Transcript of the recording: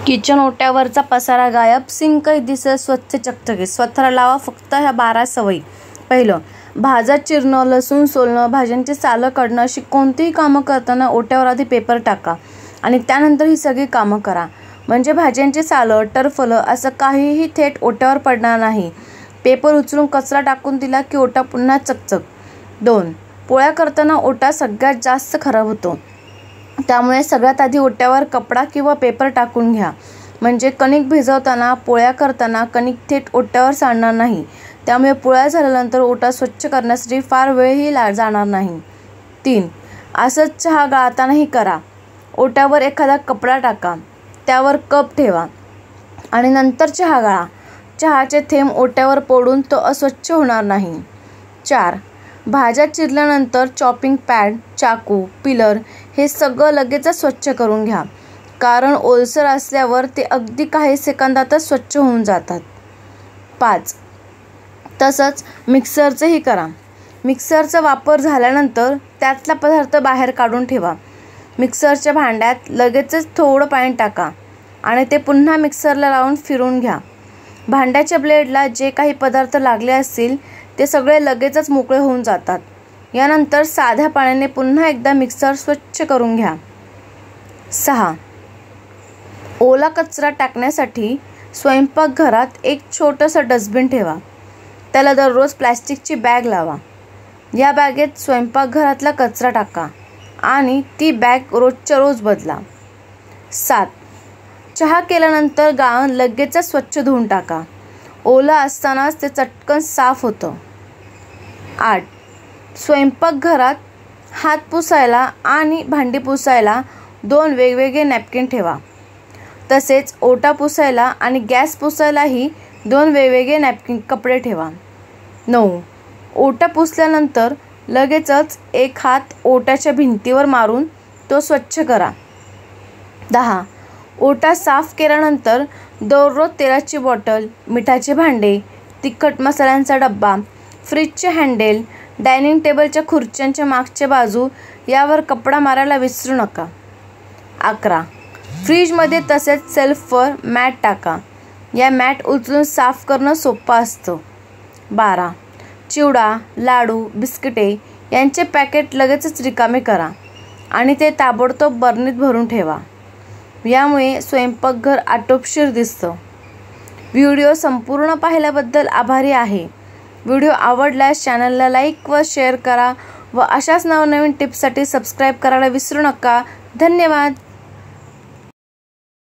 Kitchen ओट्यावरचा पसारा गायब, सिंकही दिसेल स्वच्छ चकचकीत. स्वतःला लावा फक्त ह्या 12 सवयी. पहिलं, भाज्या चिरणं, लसूण सोलणं, भाज्यांची सालं काढणं अशी कोणतीही कामं करताना ओट्यावर आधी पेपर टाका आणि त्यानंतर ही सगळी कामं करा. म्हणजे भाज्यांची सालं, टरफलं असं काहीही थेट ओट्यावर पडणार नाही. पेपर उचलून कचरा टाकून दिला की ओटा पुन्हा चकचक. 2. पोळ्या करताना ओटा सगळ्यात जास्त खराब होतो. त्यामुळे सगळ्यात आधी ओट्यावर कपडा किंवा पेपर टाकून घ्या. म्हणजे कणिक भिजवताना, पोळ्या करताना कणिक थेट ओट्यावर सांडणार नाही. त्यामुळे पोळ्या झाल्यानंतर ओटा स्वच्छ करण्यासाठी फार वेळही जाणार नाही. 3. असंच चहा गाळतानाही करा. ओट्यावर एखादा कपडा टाका, त्यावर कप ठेवा आणि नंतर चहा गाळा. चहाचे थेंब ओट्यावर पडून तो अस्वच्छ होणार नाही. 4. भाज्या चिरल्यानंतर चॉपिंग पॅड, चाकू, पिलर हे सगळं लगेचच स्वच्छ करून घ्या. कारण ओलसर असल्यावर ते अगदी काही सेकंदातच स्वच्छ होऊन जातात. 5. तसंच मिक्सरचंही करा. मिक्सरचा वापर झाल्यानंतर त्यातला पदार्थ बाहेर काढून ठेवा. मिक्सरच्या भांड्यात लगेचच थोडं पाणी टाका आणि ते पुन्हा मिक्सरला लावून फिरवून घ्या. भांड्याच्या ब्लेडला जे काही पदार्थ लागले असतील ते सगळे लगेचच मोकळे होऊन जातात. यानंतर साध्या पाण्याने पुन्हा एकदा मिक्सर स्वच्छ करून घ्या. 6. ओला कचरा टाकण्यासाठी स्वयंपाकघरात एक छोटंसं डस्टबिन ठेवा. त्याला दररोज प्लॅस्टिकची बॅग लावा. या बॅगेत स्वयंपाकघरातला कचरा टाका आणि ती बॅग रोजच्या रोज बदला. 7. चहा केल्यानंतर गाळण लगेचच स्वच्छ धुवून टाका. ओला असतानाच ते चटकन साफ होतं. 8. स्वयंपाकघरात हात पुसायला आणि भांडी पुसायला 2 वेगवेगळे नॅपकिन ठेवा. तसेच ओटा पुसायला आणि गॅस पुसायलाही 2 वेगवेगळे नॅपकिन कपडे ठेवा. 9. ओटा पुसल्यानंतर लगेचच एक हात ओट्याच्या भिंतीवर मारून तो स्वच्छ करा. 10. ओटा साफ केल्यानंतर दररोज तेलाची बॉटल, मिठाचे भांडे, तिखट मसाल्यांचा डब्बा, फ्रीजचे हँडेल, डायनिंग टेबलच्या खुर्च्यांच्या मागच्या बाजू यावर कपडा मारायला विसरू नका. 11. फ्रीजमध्ये तसेच सेल्फवर मॅट टाका. या मॅट उचलून साफ करणं सोपं असतं. 12. चिवडा, लाडू, बिस्किटे यांचे पॅकेट लगेचच रिकामे करा आणि ते ताबडतोब बरणीत भरून ठेवा. यामुळे स्वयंपाकघर आटोपशीर दिसतं. व्हिडिओ संपूर्ण पाहिल्याबद्दल आभारी आहे. व्हिडिओ आवडल्यास चॅनलला लाईक व शेअर करा व अशाच नवनवीन टिप्ससाठी सबस्क्राईब करायला विसरू नका. धन्यवाद.